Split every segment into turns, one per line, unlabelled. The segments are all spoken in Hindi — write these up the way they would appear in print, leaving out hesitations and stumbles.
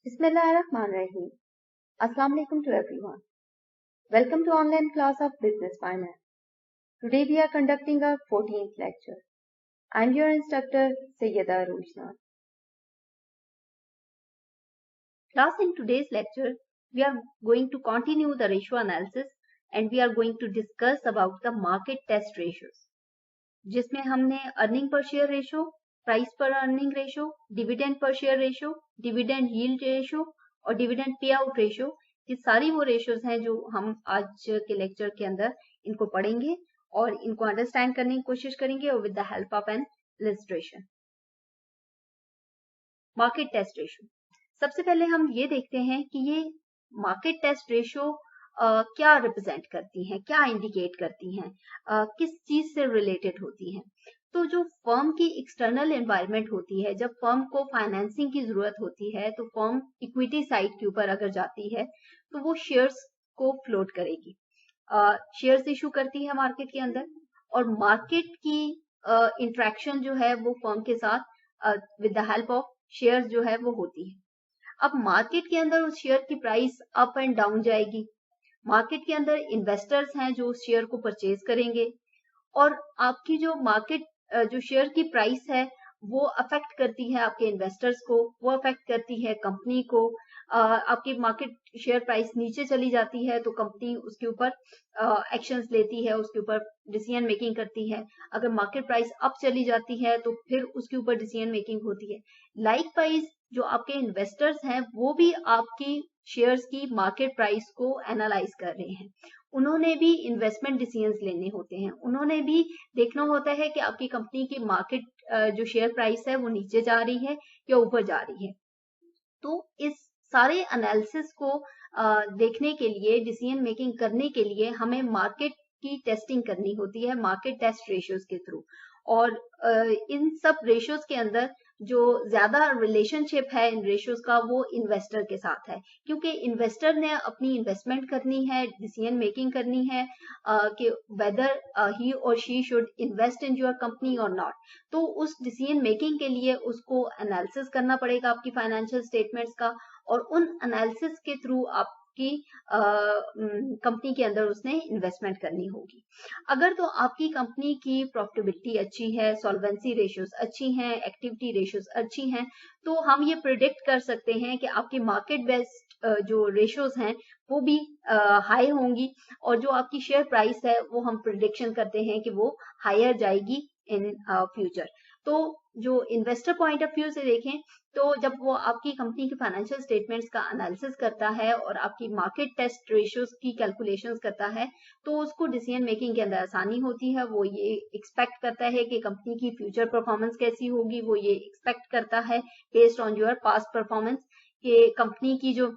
Bismillahirrahmanirrahim. Assalamu alaikum to everyone. Welcome to online class of Business Finance. Today we are conducting our 14th lecture. I am your instructor Sayyida Rujna. Class, in today's lecture we are going to continue the ratio analysis and we are going to discuss about the market test ratios, जिसमें हमने earning per share ratio, price per earning ratio, dividend per share ratio, dividend yield ratio और डिविडेंड पे आउट रेशो, ये सारी वो रेशोज हैं जो हम आज के लेक्चर के अंदर इनको पढ़ेंगे और इनको अंडरस्टैंड करने की कोशिश करेंगे और with the help of an illustration. Market test ratio, सबसे पहले हम ये देखते हैं कि ये मार्केट टेस्ट रेशो क्या रिप्रेजेंट करती हैं, क्या इंडिकेट करती हैं, किस चीज से रिलेटेड होती हैं। तो जो फर्म की एक्सटर्नल एनवायरनमेंट होती है, जब फर्म को फाइनेंसिंग की जरूरत होती है तो फर्म इक्विटी साइड के ऊपर अगर जाती है तो वो शेयर्स को फ्लोट करेगी, शेयर्स इशू करती है मार्केट के अंदर और मार्केट की इंट्रैक्शन जो है वो फर्म के साथ with the help of shares जो है वो होती है। अब मार्केट के अंदर उस शेयर की प्राइस अप एंड डाउन जाएगी, मार्केट के अंदर इन्वेस्टर्स हैं जो उस शेयर को परचेज करेंगे और आपकी जो मार्केट जो शेयर की प्राइस है वो अफेक्ट करती है आपके इन्वेस्टर्स को, वो अफेक्ट करती है कंपनी को। आपकी मार्केट शेयर प्राइस नीचे चली जाती है तो कंपनी उसके ऊपर एक्शंस लेती है, उसके ऊपर डिसीजन मेकिंग करती है। अगर मार्केट प्राइस अप चली जाती है तो फिर उसके ऊपर डिसीजन मेकिंग होती है। लाइकवाइज जो आपके इन्वेस्टर्स हैं वो भी आपकी शेयर्स की मार्केट प्राइस को एनालाइज कर रहे हैं, उन्होंने भी इन्वेस्टमेंट डिसीजंस लेने होते हैं, उन्होंने भी देखना होता है कि आपकी कंपनी की मार्केट जो शेयर प्राइस है वो नीचे जा रही है या ऊपर जा रही है। तो इस सारे एनालिसिस को देखने के लिए, डिसीजन मेकिंग करने के लिए हमें मार्केट की टेस्टिंग करनी होती है मार्केट टेस्ट रेशियोज के थ्रू। और इन सब रेशियोज के अंदर जो ज्यादा रिलेशनशिप है इन रेशियोज का वो इन्वेस्टर के साथ है, क्योंकि इन्वेस्टर ने अपनी इन्वेस्टमेंट करनी है, डिसीजन मेकिंग करनी है कि वेदर ही और she should invest in your company और नॉट। तो उस डिसीजन मेकिंग के लिए उसको एनालिसिस करना पड़ेगा आपकी फाइनेंशियल स्टेटमेंट्स का और उन एनालिसिस के थ्रू आपकी कंपनी के अंदर उसने इन्वेस्टमेंट करनी होगी। अगर तो आपकी कंपनी की प्रॉफिटेबिलिटी अच्छी है, सॉल्वेंसी रेशियोज अच्छी हैं, एक्टिविटी रेशियोज अच्छी हैं, तो हम ये प्रिडिक्ट कर सकते हैं कि आपकी मार्केट बेस्ड जो रेशियोज हैं वो भी हाई होंगी और जो आपकी शेयर प्राइस है वो हम प्रिडिक्शन करते हैं कि वो हायर जाएगी इन फ्यूचर। तो जो इन्वेस्टर पॉइंट ऑफ व्यू से देखें तो जब वो आपकी कंपनी की फाइनेंशियल स्टेटमेंट्स का एनालिसिस करता है और आपकी मार्केट टेस्ट रेशियोज की कैलकुलेशंस करता है तो उसको डिसीजन मेकिंग के अंदर आसानी होती है। वो ये एक्सपेक्ट करता है कि कंपनी की फ्यूचर परफॉर्मेंस कैसी होगी, वो ये एक्सपेक्ट करता है based on your past performance कि कंपनी की जो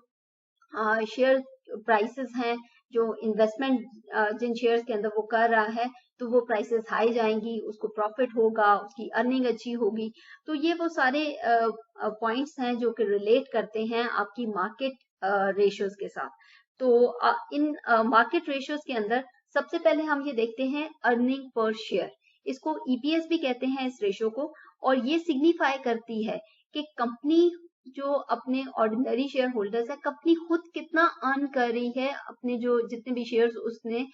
शेयर प्राइसेस हैं, जो इन्वेस्टमेंट जिन शेयर्स के अंदर वो कर रहा है तो वो प्राइसेस हाई जाएंगी, उसको प्रॉफिट होगा, उसकी अर्निंग अच्छी होगी। तो ये वो सारे पॉइंट्स हैं जो कि रिलेट करते हैं आपकी मार्केट रेशियोज के साथ। तो इन मार्केट रेशियोज के अंदर सबसे पहले हम ये देखते हैं अर्निंग पर शेयर, इसको ईपीएस भी कहते हैं इस रेशियो को, और ये सिग्निफाई करती है कि कंपनी जो अपने ऑर्डिनरी शेयर होल्डर्स है, कंपनी खुद कितना अर्न कर रही है अपने जो जितने भी शेयर्स उसने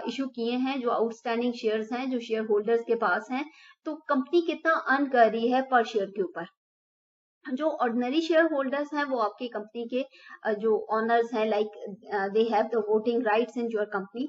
इशू किए हैं, जो आउटस्टैंडिंग शेयर्स हैं जो शेयर होल्डर्स के पास हैं, तो कंपनी कितना अर्न कर रही है पर शेयर के ऊपर। जो ऑर्डिनरी शेयर होल्डर्स हैं वो आपकी कंपनी के जो ऑनर्स हैं, like they have the voting rights in your company.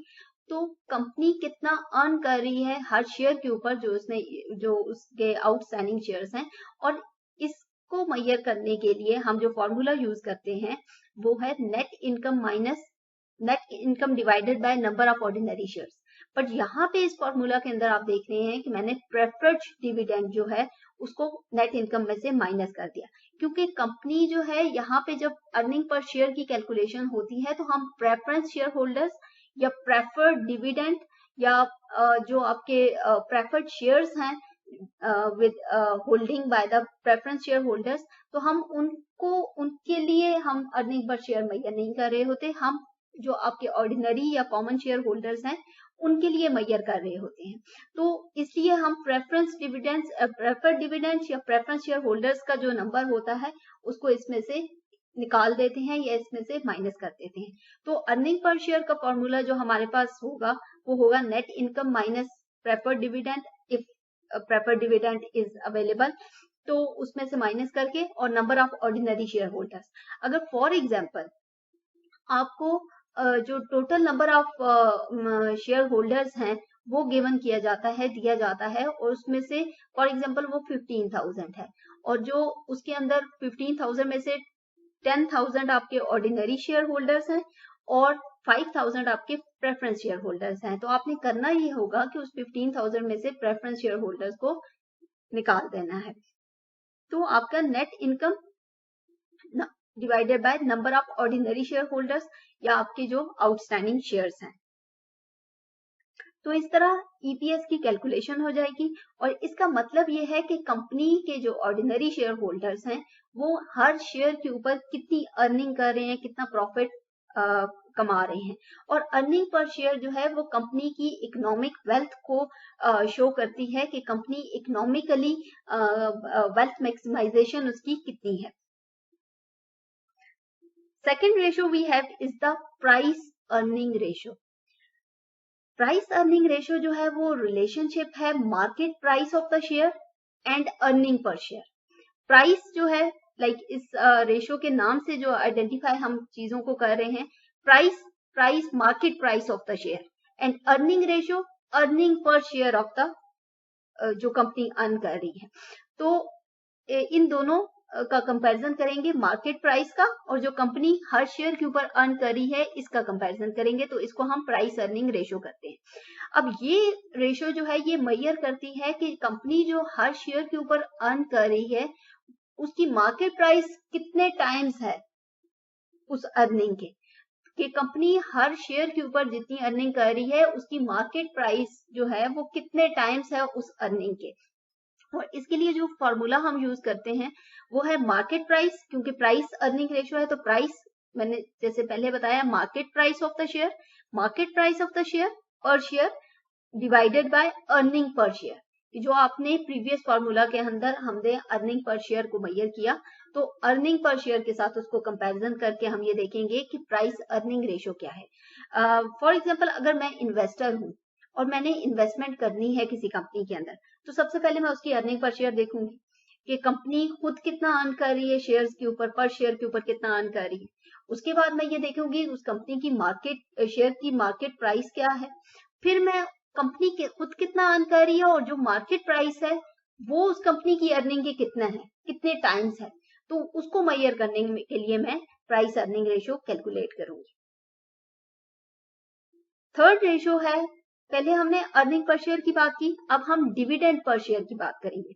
तो कंपनी कितना अर्न कर रही है हर शेयर के ऊपर जो उसके आउटस्टैंडिंग शेयर्स हैं, और इसको मेजर करने के लिए हम जो फॉर्मूला यूज करते हैं वो है net income divided by number of ordinary shares. But यहाँ पे इस फॉर्मूला के अंदर आप देख रहे हैं कि मैंने प्रेफर्ड डिविडेंड जो है उसको नेट इनकम में से माइनस कर दिया, क्योंकि कंपनी जो है यहाँ पे जब अर्निंग पर शेयर की कैलकुलेशन होती है तो हम प्रेफरेंस शेयर होल्डर्स या प्रेफर्ड डिविडेंड या जो आपके प्रेफर्ड शेयर्स हैं with holding by the preference share holders, तो हम उनके लिए हम अर्निंग पर शेयर मेजर नहीं कर रहे होते, हम जो आपके ऑर्डिनरी या कॉमन शेयर होल्डर्स हैं उनके लिए मेजर कर रहे होते हैं। तो इसलिए हम प्रेफरेंस डिविडेंड्स, प्रेफर्ड डिविडेंड्स या प्रेफरेंस शेयर होल्डर्स का जो नंबर होता है उसको इसमें से निकाल देते हैं या इसमें से माइनस कर देते हैं। तो अर्निंग पर शेयर का फॉर्मूला जो हमारे पास होगा वो होगा net income minus preferred dividend, if preferred dividend is available, तो उसमें से माइनस करके, और number of ordinary share holders. अगर फॉर एग्जाम्पल आपको जो total number of share holders हैं वो गिवन किया जाता है, दिया जाता है, और उसमें से फॉर एग्जांपल वो 15,000 है, और जो उसके अंदर 15,000 में से 10,000 आपके ऑर्डिनरी शेयर होल्डर्स हैं और 5,000 आपके प्रेफरेंस शेयर होल्डर्स हैं। तो आपने करना ये होगा कि उस 15,000 में से प्रेफरेंस शेयर होल्डर्स को निकाल देना है। तो आपका net income divided by number of ordinary share holders या आपके जो आउटस्टैंडिंग शेयर्स हैं। तो इस तरह ईपीएस की कैलकुलेशन हो जाएगी, और इसका मतलब ये है कि कंपनी के जो ऑर्डिनरी शेयर होल्डर्स हैं वो हर शेयर के ऊपर कितनी अर्निंग कर रहे हैं, कितना प्रॉफिट कमा रहे हैं। और अर्निंग पर शेयर जो है वो कंपनी की इकोनॉमिक वेल्थ को शो करती है कि कंपनी इकोनॉमिकली वेल्थ मैक्सिमाइजेशन उसकी कितनी है। Second ratio we have is the price earning ratio. Price earning ratio जो है वो रिलेशनशिप है market price of the share and earning per share. Price जो है इस रेशियो के नाम से जो आइडेंटिफाई हम चीजों को कर रहे हैं, price market price of the share, and earning ratio earning per share of the जो कंपनी अर्न कर रही है। तो इन दोनों का कंपैरिजन करेंगे, मार्केट प्राइस का और जो कंपनी हर शेयर के ऊपर अर्न कर रही है इसका कंपैरिजन करेंगे, तो इसको हम प्राइस अर्निंग रेशियो करते हैं। अब ये रेशियो जो है ये मेजर करती है कि कंपनी जो हर शेयर के ऊपर अर्न कर रही है उसकी मार्केट प्राइस कितने टाइम्स है उस अर्निंग के, कि कंपनी हर शेयर के ऊपर जितनी अर्निंग कर रही है उसकी मार्केट प्राइस जो है वो कितने टाइम्स है उस अर्निंग के। और इसके लिए जो फॉर्मूला हम यूज करते हैं वो है मार्केट प्राइस, क्योंकि प्राइस अर्निंग रेशियो है तो प्राइस मैंने जैसे पहले बताया market price of the share, market price of the share per share divided by earning per share. जो आपने प्रीवियस फॉर्मूला के अंदर हमने अर्निंग पर शेयर को मेजर किया, तो अर्निंग पर शेयर के साथ उसको कंपैरिजन करके हम ये देखेंगे कि प्राइस अर्निंग रेशियो क्या है। फॉर एग्जांपल अगर मैं इन्वेस्टर हूं और मैंने इन्वेस्टमेंट करनी है किसी कंपनी के अंदर, तो सबसे पहले मैं उसकी अर्निंग पर शेयर देखूंगी कि कंपनी खुद कितना अर्न कर रही है शेयर्स के ऊपर, पर शेयर के ऊपर कितना अर्न कर रही है। उसके बाद मैं ये देखूंगी उस कंपनी की मार्केट शेयर की मार्केट प्राइस क्या है, फिर मैं कंपनी के खुद कितना अर्न कर रही है और जो मार्केट प्राइस है वो उस कंपनी की अर्निंग के कितना है, कितने टाइम्स है, तो उसको मेजर करने के लिए मैं प्राइस अर्निंग रेशियो कैलकुलेट करूंगी। थर्ड रेशियो है, पहले हमने अर्निंग पर शेयर की बात की, अब हम डिविडेंड पर शेयर की बात करेंगे,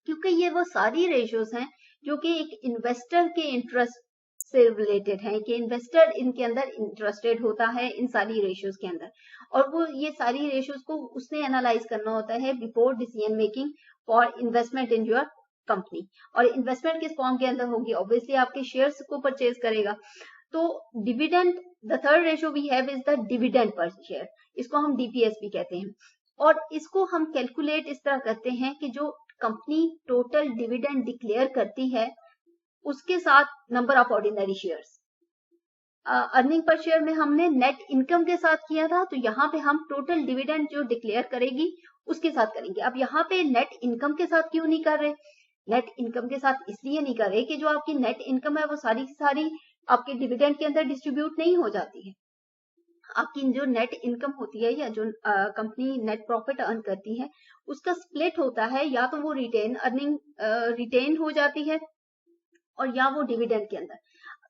क्योंकि ये वो सारी रेशियोज हैं जो कि एक इन्वेस्टर के इंटरेस्ट से रिलेटेड है, कि इन्वेस्टर इनके अंदर इंटरेस्टेड होता है इन सारी रेशियोज के अंदर, और वो ये सारी रेशियोज को उसने एनालाइज करना होता है before decision making for investment in your company. और इन्वेस्टमेंट किस फॉर्म के अंदर होगी, ऑब्वियसली आपके शेयर्स को परचेज करेगा। तो dividend, the third ratio we have is the dividend per share, इसको हम डीपीएस भी कहते हैं, और इसको हम कैलकुलेट इस तरह करते हैं कि जो कंपनी टोटल डिविडेंड डिक्लेयर करती है उसके साथ number of ordinary shares. Earning per share में हमने नेट इनकम के साथ किया था, तो यहाँ पे हम टोटल डिविडेंड जो डिक्लेयर करेगी उसके साथ करेंगे। अब यहाँ पे नेट इनकम के साथ क्यों नहीं कर रहे, नेट इनकम के साथ इसलिए नहीं कर रहे कि जो आपकी नेट इनकम है वो सारी की सारी आपके डिविडेंड के अंदर डिस्ट्रीब्यूट नहीं हो जाती है। आपकी जो नेट इनकम होती है या जो कंपनी नेट प्रॉफिट अर्न करती है उसका स्प्लिट होता है, या तो वो रिटेन अर्निंग रिटेन हो जाती है और या वो डिविडेंड के अंदर,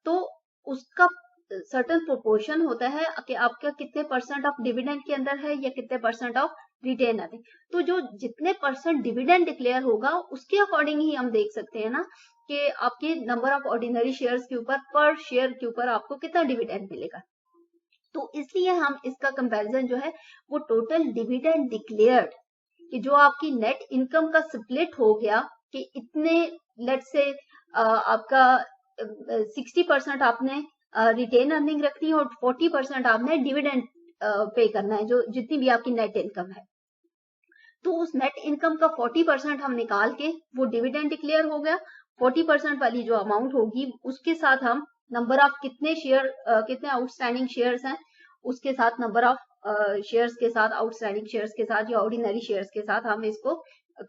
तो उसका सर्टेन प्रोपोर्शन होता है कि आपका कितने परसेंट ऑफ डिविडेंड के अंदर है या कितने परसेंट ऑफ रिटेन आते हैं। तो जो जितने परसेंट डिविडेंड डिक्लेयर होगा उसके अकॉर्डिंग ही हम देख सकते हैं ना कि आपके नंबर ऑफ ऑर्डिनरी शेयर्स के ऊपर पर शेयर के ऊपर आपको कितना डिविडेंड मिलेगा। तो इसलिए हम इसका कंपैरिजन जो है वो टोटल डिविडेंड डिक्लेयर्ड, कि जो आपकी नेट इनकम का स्प्लिट हो गया कि इतने, लेट से आपका 60% आपने रिटेन अर्निंग रखनी है और 40% आपने डिविडेंड पे करना है, जो जितनी भी आपकी नेट इनकम है। तो उस नेट इनकम का 40% हम निकाल के वो डिविडेंड डिक्लेयर हो गया, 40% वाली जो अमाउंट होगी उसके साथ हम नंबर ऑफ कितने शेयर, कितने आउटस्टैंडिंग शेयर्स हैं उसके साथ, नंबर ऑफ शेयर्स के साथ, आउटस्टैंडिंग शेयर्स के साथ या ऑर्डिनरी शेयर्स के साथ हम इसको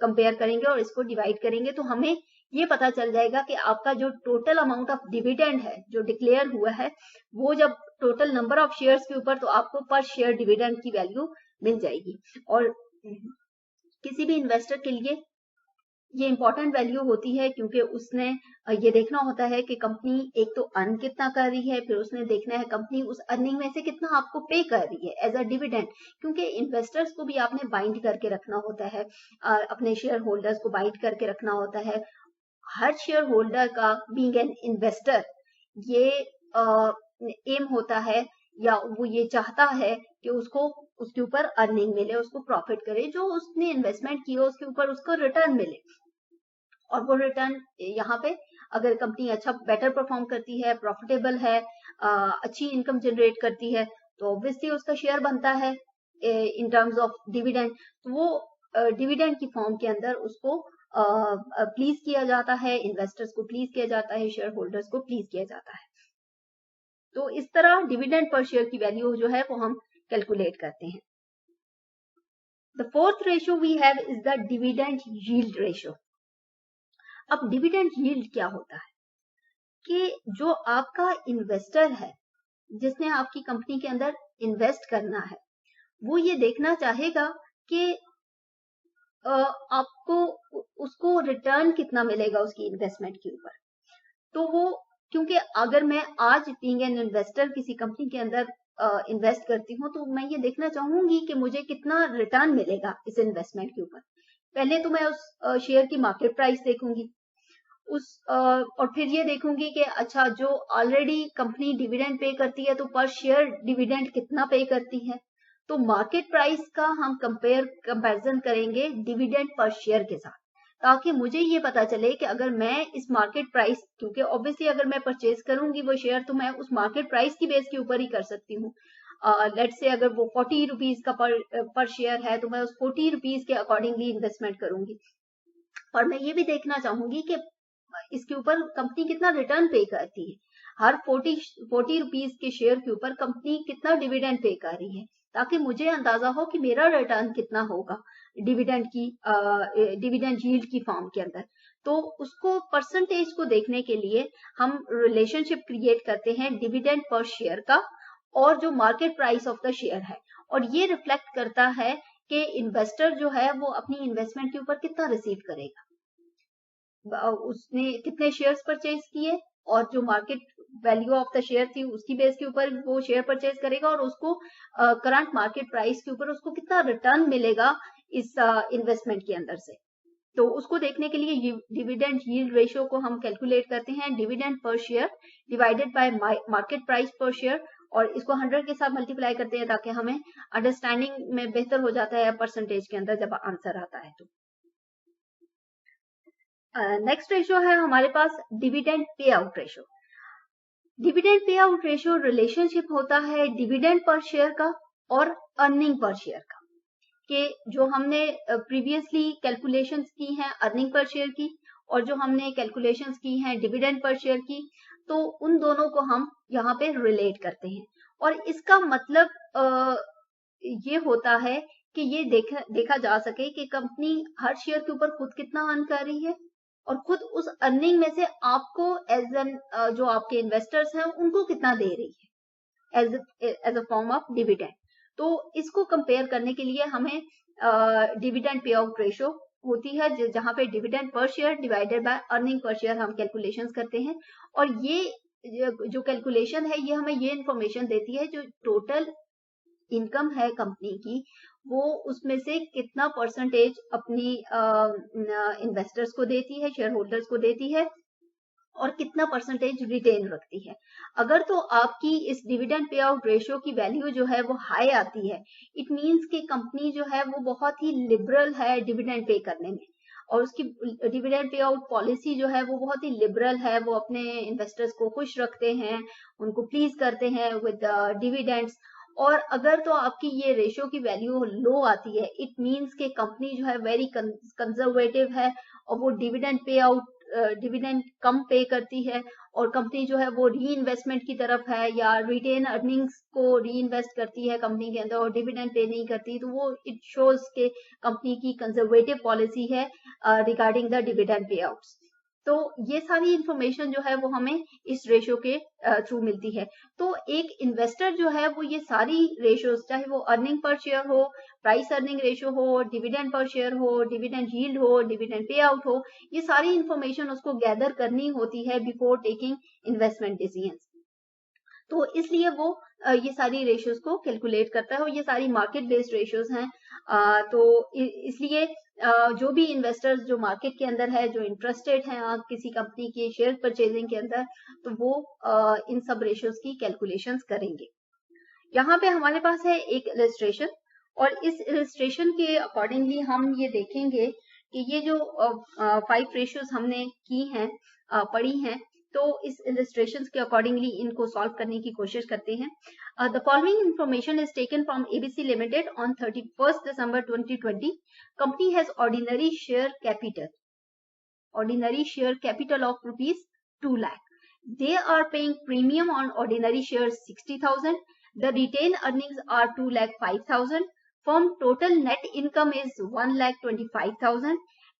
कंपेयर करेंगे और इसको डिवाइड करेंगे, तो हमें ये पता चल जाएगा कि आपका जो टोटल अमाउंट ऑफ डिविडेंड है जो डिक्लेयर हुआ है वो जब टोटल नंबर ऑफ शेयर्स के ऊपर, तो आपको पर शेयर डिविडेंड की वैल्यू मिल जाएगी। और किसी भी इन्वेस्टर के लिए ये इंपॉर्टेंट वैल्यू होती है क्योंकि उसने ये देखना होता है कि कंपनी एक तो अर्न कितना कर रही है, फिर उसने देखना है कंपनी उस अर्निंग में से कितना आपको पे कर रही है एज अ डिविडेंड, क्योंकि इन्वेस्टर्स को भी आपने बाइंड करके रखना होता है, अपने शेयर होल्डर्स को बाइंड करके रखना होता है। हर शेयर होल्डर का बीइंग एन इन्वेस्टर ये एम होता है या वो ये चाहता है कि उसको उसके ऊपर अर्निंग मिले, उसको प्रॉफिट करे, जो उसने इन्वेस्टमेंट की हो उसके ऊपर उसको रिटर्न मिले। और वो रिटर्न यहाँ पे अगर कंपनी अच्छा बेटर परफॉर्म करती है, प्रॉफिटेबल है, अच्छी इनकम जनरेट करती है, तो ऑब्वियसली उसका शेयर बनता है इन टर्म्स ऑफ डिविडेंड। तो वो डिविडेंड की फॉर्म के अंदर उसको प्लीज किया जाता है, इन्वेस्टर्स को प्लीज किया जाता है, शेयर होल्डर्स को प्लीज किया जाता है। तो इस तरह डिविडेंड पर शेयर की वैल्यू जो है वो हम कैलकुलेट करते हैं। The fourth ratio we have is the dividend yield ratio. अब डिविडेंड यील्ड क्या होता है कि जो आपका इन्वेस्टर है जिसने आपकी कंपनी के अंदर इन्वेस्ट करना है, वो ये देखना चाहेगा कि आपको उसको रिटर्न कितना मिलेगा उसकी इन्वेस्टमेंट के ऊपर। तो वो, क्योंकि अगर मैं आज बीइंग एन इन्वेस्टर किसी कंपनी के अंदर इन्वेस्ट करती हूँ तो मैं ये देखना चाहूंगी कि मुझे कितना रिटर्न मिलेगा इस इन्वेस्टमेंट के ऊपर। पहले तो मैं उस शेयर की मार्केट प्राइस देखूंगी, और फिर ये देखूंगी कि अच्छा जो ऑलरेडी कंपनी डिविडेंड पे करती है तो पर शेयर डिविडेंड कितना पे करती है। तो मार्केट प्राइस का हम कंपैरिजन करेंगे डिविडेंड पर शेयर के साथ, ताकि मुझे ये पता चले कि अगर मैं इस मार्केट प्राइस, क्योंकि ऑब्वियसली अगर मैं परचेज करूंगी वो शेयर तो मैं उस मार्केट प्राइस की बेस के ऊपर ही कर सकती हूँ। लेट्स से अगर वो 40 रुपीज का पर शेयर है तो मैं उस 40 रुपीज के अकॉर्डिंगली इन्वेस्टमेंट करूंगी। और मैं ये भी देखना चाहूंगी कि इसके ऊपर कंपनी कितना रिटर्न पे करती है। हर 40 रुपीज के शेयर के ऊपर कंपनी कितना डिविडेंड पे कर रही है, ताकि मुझे अंदाजा हो कि मेरा रिटर्न कितना होगा डिविडेंड यील्ड की फॉर्म के अंदर। तो उसको परसेंटेज को देखने के लिए हम रिलेशनशिप क्रिएट करते हैं डिविडेंड पर शेयर का और जो market price of the share है, और ये रिफ्लेक्ट करता है कि इन्वेस्टर जो है वो अपनी इन्वेस्टमेंट के ऊपर कितना रिसीव करेगा, उसने कितने शेयर्स परचेज किए और जो market value of the share थी उसकी बेस के ऊपर वो शेयर परचेज करेगा और उसको करंट मार्केट प्राइस के ऊपर उसको कितना रिटर्न मिलेगा इस इन्वेस्टमेंट के अंदर से। तो उसको देखने के लिए डिविडेंड यील्ड रेशियो को हम कैलकुलेट करते हैं dividend per share divided bye market price पर शेयर, और इसको 100 के साथ मल्टीप्लाई करते हैं ताकि हमें अंडरस्टैंडिंग में बेहतर हो जाता है परसेंटेज के अंदर जब आंसर आता है। तो नेक्स्ट रेशियो है हमारे पास dividend pay out ratio. Dividend pay out ratio relationship होता है डिविडेंड पर शेयर का और अर्निंग पर शेयर का, कि जो हमने प्रीवियसली कैलकुलेशंस की हैं अर्निंग पर शेयर की और जो हमने कैलकुलेशंस की हैं डिविडेंड पर शेयर की, तो उन दोनों को हम यहाँ पे रिलेट करते हैं। और इसका मतलब ये होता है कि ये देखा जा सके कि कंपनी हर शेयर के ऊपर खुद कितना अर्न कर रही है और खुद उस अर्निंग में से आपको एज एन जो आपके इन्वेस्टर्स हैं उनको कितना दे रही है as a form of dividend. तो इसको कंपेयर करने के लिए हमें डिविडेंड पे आउट रेशियो होती है जहां पे dividend per share divided by earning per share हम कैलकुलेशंस करते हैं। और ये जो कैलकुलेशन है ये हमें ये इंफॉर्मेशन देती है जो टोटल इनकम है कंपनी की वो उसमें से कितना परसेंटेज अपनी इन्वेस्टर्स को देती है, शेयर होल्डर्स को देती है और कितना परसेंटेज रिटेन रखती है। अगर तो आपकी इस डिविडेंड पे आउट रेशियो की वैल्यू जो है वो हाई आती है, इट मींस कि कंपनी जो है वो बहुत ही लिबरल है डिविडेंड पे करने में और उसकी डिविडेंड पे आउट पॉलिसी जो है वो बहुत ही लिबरल है, वो अपने इन्वेस्टर्स को खुश रखते हैं, उनको प्लीज करते हैं विद डिविडेंड्स। और अगर तो आपकी ये रेशियो की वैल्यू लो आती है, इट मींस कि कंपनी जो है वेरी कंजर्वेटिव है और वो डिविडेंड पे आउट डिविडेंड कम पे करती है और कंपनी जो है वो री इन्वेस्टमेंट की तरफ है या रिटेन अर्निंग्स को री इन्वेस्ट करती है कंपनी के अंदर और डिविडेंड पे नहीं करती, तो वो इट शोज के कंपनी की कंजर्वेटिव पॉलिसी है regarding the dividend pay outs. तो ये सारी इंफॉर्मेशन जो है वो हमें इस रेशियो के थ्रू मिलती है। तो एक इन्वेस्टर जो है वो ये सारी रेशियोज, चाहे वो अर्निंग पर शेयर हो, प्राइस अर्निंग रेशियो हो, डिविडेंड पर शेयर हो, डिविडेंड यील्ड हो, डिविडेंड पे आउट हो, ये सारी इंफॉर्मेशन उसको गैदर करनी होती है बिफोर टेकिंग इन्वेस्टमेंट डिसीजंस। तो इसलिए वो ये सारी रेशियोज को कैलकुलेट करता है और ये सारी मार्केट बेस्ड रेशियोज हैं। तो इसलिए जो भी इन्वेस्टर्स जो मार्केट के अंदर है, जो इंटरेस्टेड हैं किसी कंपनी के शेयर परचेजिंग के अंदर, तो वो इन सब रेशियोज की कैलकुलेशंस करेंगे। यहाँ पे हमारे पास है एक इलस्ट्रेशन और इस इलस्ट्रेशन के अकॉर्डिंगली हम ये देखेंगे कि ये जो 5 रेशियोज हमने की हैं, पढ़ी हैं, तो इस इलस्ट्रेशंस के अकॉर्डिंगली इनको सॉल्व करने की कोशिश करते हैं। The following information is taken from ABC limited on 31st December 2020. Company has ordinary share capital of rupees 2 lakh. They are paying premium on ordinary shares 60,000. The retained earnings are 2 lakh 5,000. Firm total net income is 1 lakh 25,000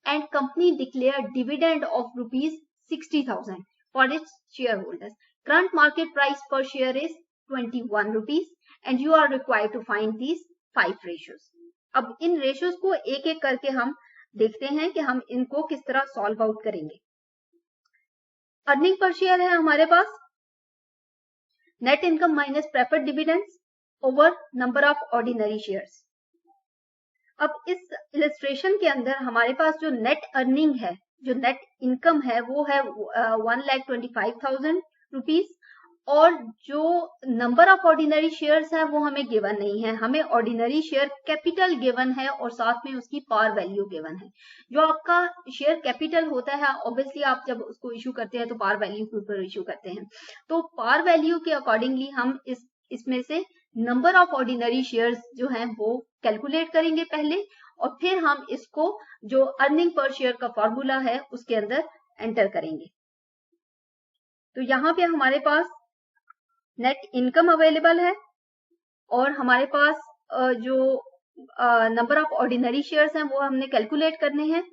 and company declared dividend of rupees 60,000 for its shareholders. Current market price per share is 21 rupees and you are required to find these 5 ratios. अब इन रेशियोज को एक एक करके हम देखते हैं कि हम इनको किस तरह सॉल्व आउट करेंगे। अर्निंग पर शेयर है हमारे पास net income minus preferred dividends over number of ordinary shares. अब इस इलस्ट्रेशन के अंदर हमारे पास जो नेट अर्निंग है, जो नेट इनकम है, वो है 1,25,000 रुपीज और जो नंबर ऑफ ऑर्डिनरी शेयर्स है वो हमें गिवन नहीं है, हमें ऑर्डिनरी शेयर कैपिटल गिवन है और साथ में उसकी पार वैल्यू गिवन है। जो आपका शेयर कैपिटल होता है, ऑब्वियसली आप जब उसको इशू करते हैं तो पार वैल्यू के ऊपर इशू करते हैं, तो पार वैल्यू के अकॉर्डिंगली हम इसमें से नंबर ऑफ ऑर्डिनरी शेयर्स जो हैं वो कैलकुलेट करेंगे पहले और फिर हम इसको जो अर्निंग पर शेयर का फॉर्मूला है उसके अंदर एंटर करेंगे। तो यहाँ पे हमारे पास नेट इनकम अवेलेबल है और हमारे पास जो नंबर ऑफ ऑर्डिनरी शेयर्स हैं वो हमने कैलकुलेट करने हैं।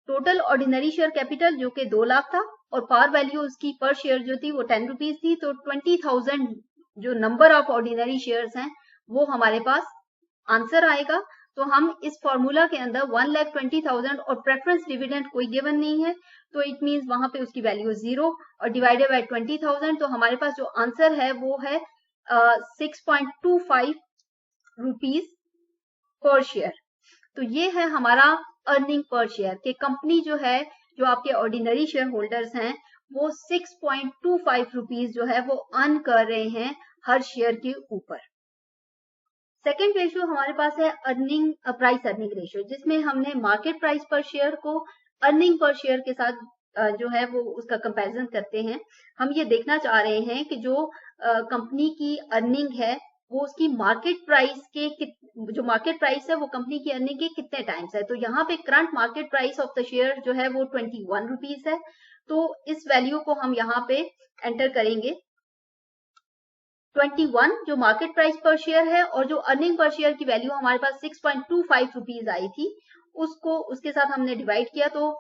टोटल ऑर्डिनरी शेयर कैपिटल जो कि 2 लाख था और पार वैल्यू उसकी पर शेयर जो थी वो 10 रुपीज थी, तो 20,000 जो नंबर ऑफ ऑर्डिनरी शेयर्स हैं वो हमारे पास आंसर आएगा। तो हम इस फॉर्मूला के अंदर 1,20,000 और प्रेफरेंस डिविडेंड कोई गिवन नहीं है, तो इट मींस वहां पे उसकी वैल्यू 0 और डिवाइडेड बाय 20,000, तो हमारे पास जो आंसर है वो है 6.25 रुपीज पर शेयर। तो ये है हमारा अर्निंग पर शेयर कि कंपनी जो है, जो आपके ऑर्डिनरी शेयर होल्डर्स हैं, वो 6.25 रुपीज जो है वो अर्न कर रहे हैं हर शेयर के ऊपर। सेकेंड रेशियो हमारे पास है अर्निंग प्राइस अर्निंग रेशियो, जिसमें हमने मार्केट प्राइस पर शेयर को अर्निंग पर शेयर के साथ जो है वो उसका कंपैरिजन करते हैं। हम ये देखना चाह रहे हैं कि जो कंपनी की अर्निंग है वो उसकी मार्केट प्राइस के जो मार्केट प्राइस है वो कंपनी की अर्निंग के कितने टाइम्स है। तो यहाँ पे current market price of the share जो है वो 21 रुपीज है, तो इस वैल्यू को हम यहाँ पे एंटर करेंगे। 21 जो मार्केट प्राइस पर शेयर है और जो अर्निंग पर शेयर की वैल्यू हमारे पास 6.25 रुपीज आई थी, उसको उसके साथ हमने डिवाइड किया, तो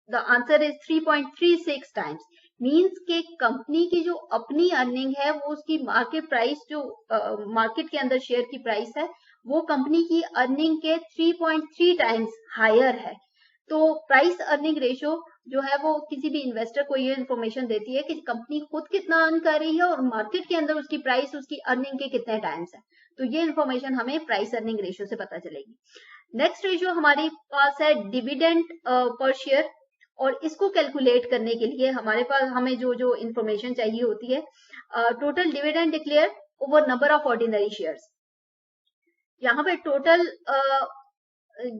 the answer is 3.36 times. Means के कंपनी की जो अपनी अर्निंग है वो उसकी मार्केट प्राइस, जो मार्केट के अंदर शेयर की प्राइस है, वो कंपनी की अर्निंग के 3.3 टाइम्स हायर है। तो प्राइस अर्निंग रेशियो जो है वो किसी भी इन्वेस्टर को ये इन्फॉर्मेशन देती है कि कंपनी खुद कितना अर्न कर रही है और मार्केट के अंदर उसकी प्राइस उसकी अर्निंग के कितने टाइम्स है। तो ये इन्फॉर्मेशन हमें प्राइस अर्निंग रेशियो से पता चलेगी। नेक्स्ट रेशियो हमारे पास है डिविडेंड पर शेयर और इसको कैलकुलेट करने के लिए हमारे पास हमें जो जो इन्फॉर्मेशन चाहिए होती है, total dividend declare over number of ordinary shares. यहाँ पे टोटल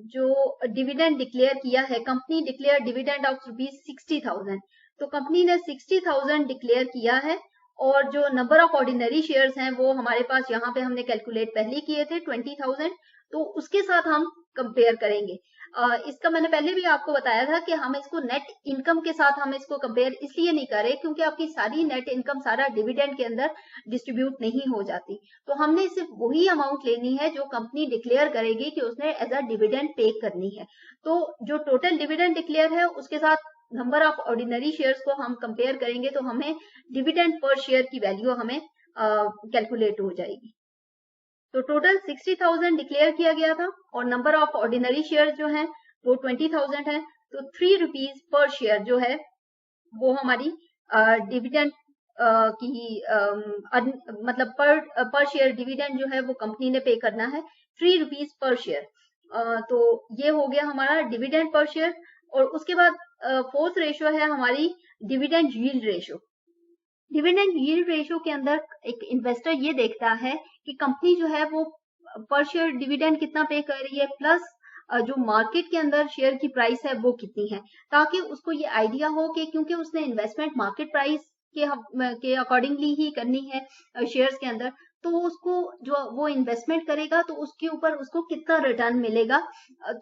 जो डिविडेंड डिक्लेयर किया है, company declare dividend of rupees 60,000, तो कंपनी ने 60,000 डिक्लेयर किया है और जो नंबर ऑफ ऑर्डिनरी शेयर्स हैं वो हमारे पास यहाँ पे हमने कैलकुलेट पहले किए थे 20,000, तो उसके साथ हम कंपेयर करेंगे। इसका मैंने पहले भी आपको बताया था कि हम इसको नेट इनकम के साथ हम इसको कंपेयर इसलिए नहीं कर रहे क्योंकि आपकी सारी नेट इनकम सारा डिविडेंड के अंदर डिस्ट्रीब्यूट नहीं हो जाती। तो हमने सिर्फ वही अमाउंट लेनी है जो कंपनी डिक्लेयर करेगी कि उसने एज अ डिविडेंड पे करनी है। तो जो टोटल डिविडेंड डिक्लेयर है उसके साथ नंबर ऑफ ऑर्डिनरी शेयर्स को हम कंपेयर करेंगे तो हमें डिविडेंड पर शेयर की वैल्यू हमें कैलकुलेट हो जाएगी। तो टोटल 60,000 डिक्लेयर किया गया था और नंबर ऑफ ऑर्डिनरी शेयर जो है वो 20,000 है। तो 3 रुपीज पर शेयर जो है वो हमारी डिविडेंड की मतलब पर शेयर डिविडेंड जो है वो कंपनी ने पे करना है 3 रुपीज पर शेयर। तो ये हो गया हमारा डिविडेंड पर शेयर। और उसके बाद फोर्थ रेशो है हमारी dividend yield ratio. Dividend yield ratio के अंदर एक इन्वेस्टर ये देखता है कि कंपनी जो है वो पर शेयर डिविडेंड कितना पे कर रही है प्लस जो मार्केट के अंदर शेयर की प्राइस है वो कितनी है, ताकि उसको ये आइडिया हो कि क्योंकि उसने इन्वेस्टमेंट मार्केट प्राइस के अकॉर्डिंगली ही करनी है शेयर्स के अंदर, तो उसको जो वो इन्वेस्टमेंट करेगा तो उसके ऊपर उसको कितना रिटर्न मिलेगा।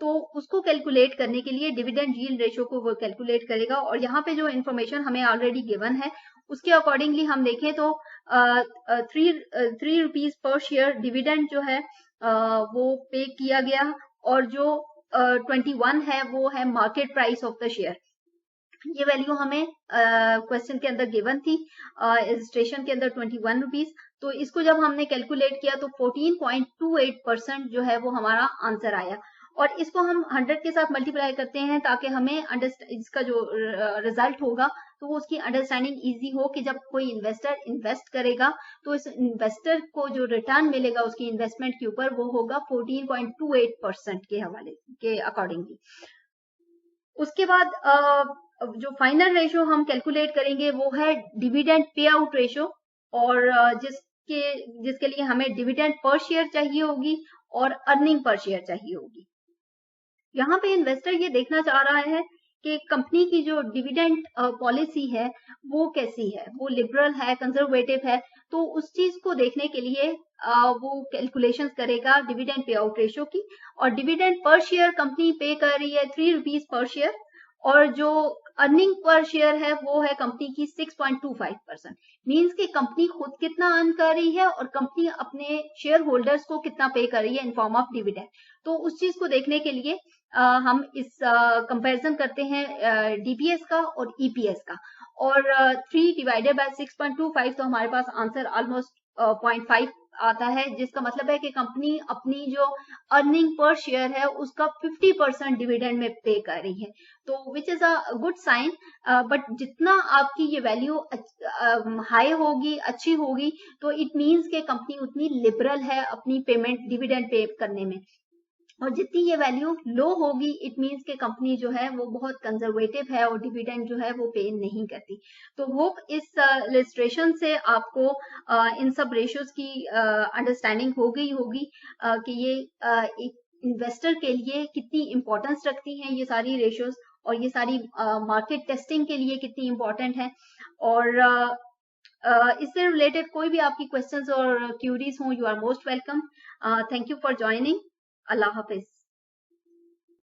तो उसको कैलकुलेट करने के लिए डिविडेंड यील्ड रेशो को वो कैलकुलेट करेगा। और यहाँ पे जो इन्फॉर्मेशन हमें ऑलरेडी गिवन है उसके अकॉर्डिंगली हम देखें तो 3 रुपीज पर शेयर डिविडेंड जो है वो पे किया गया और जो 21 है वो है market price of the share. ये वैल्यू हमें क्वेश्चन के अंदर गिवन थी रजिस्ट्रेशन के अंदर 21 रुपीज। तो इसको जब हमने कैलकुलेट किया तो 14.28% जो है वो हमारा आंसर आया। और इसको हम 100 के साथ मल्टीप्लाई करते हैं ताकि हमें इसका जो रिजल्ट होगा तो वो उसकी अंडरस्टैंडिंग इजी हो कि जब कोई इन्वेस्टर इन्वेस्ट करेगा तो इस इन्वेस्टर को जो रिटर्न मिलेगा उसकी इन्वेस्टमेंट के ऊपर वो होगा 14.28% के हवाले के अकॉर्डिंगली। उसके बाद जो फाइनल रेशो हम कैलकुलेट करेंगे वो है डिविडेंड पे आउट रेशो, और जिसके लिए हमें डिविडेंड पर शेयर चाहिए होगी और अर्निंग पर शेयर चाहिए होगी। यहाँ पे इन्वेस्टर ये देखना चाह रहा है कि कंपनी की जो डिविडेंड पॉलिसी है वो कैसी है, वो लिबरल है, कंजर्वेटिव है। तो उस चीज को देखने के लिए वो कैलकुलेशंस करेगा डिविडेंड पे आउट रेशो की। और डिविडेंड पर शेयर कंपनी पे कर रही है 3 रुपीज पर शेयर, और जो अर्निंग पर शेयर है वो है कंपनी की 6.25%। मींस कि कंपनी खुद कितना अर्न कर रही है और कंपनी अपने शेयर होल्डर्स को कितना पे कर रही है इन फॉर्म ऑफ डिविडेंड। तो उस चीज को देखने के लिए हम इस कंपैरिजन करते हैं डीपीएस का और ईपीएस का। और 3 डिवाइडेड बाय 6.25 तो हमारे पास आंसर ऑलमोस्ट 0.5 आता है, जिसका मतलब है कि कंपनी अपनी जो अर्निंग पर शेयर है उसका 50% डिविडेंड में पे कर रही है। तो which is a good sign. But जितना आपकी ये वैल्यू हाई होगी, अच्छी होगी, तो इट मीन्स के कंपनी उतनी लिबरल है अपनी पेमेंट डिविडेंड पे करने में। और जितनी ये वैल्यू लो होगी इट मीन्स के कंपनी जो है वो बहुत कंजर्वेटिव है और डिविडेंड जो है वो पे नहीं करती। तो होप इस इलस्ट्रेशन से आपको इन सब रेशियोज की अंडरस्टैंडिंग हो गई होगी कि ये एक इन्वेस्टर के लिए कितनी इंपॉर्टेंस रखती हैं ये सारी रेशियोज, और ये सारी मार्केट टेस्टिंग के लिए कितनी इंपॉर्टेंट है। और इससे रिलेटेड कोई भी आपकी क्वेश्चंस और क्यूरीज हो, you are most welcome. Thank you for joining. अल्लाह हाफिज।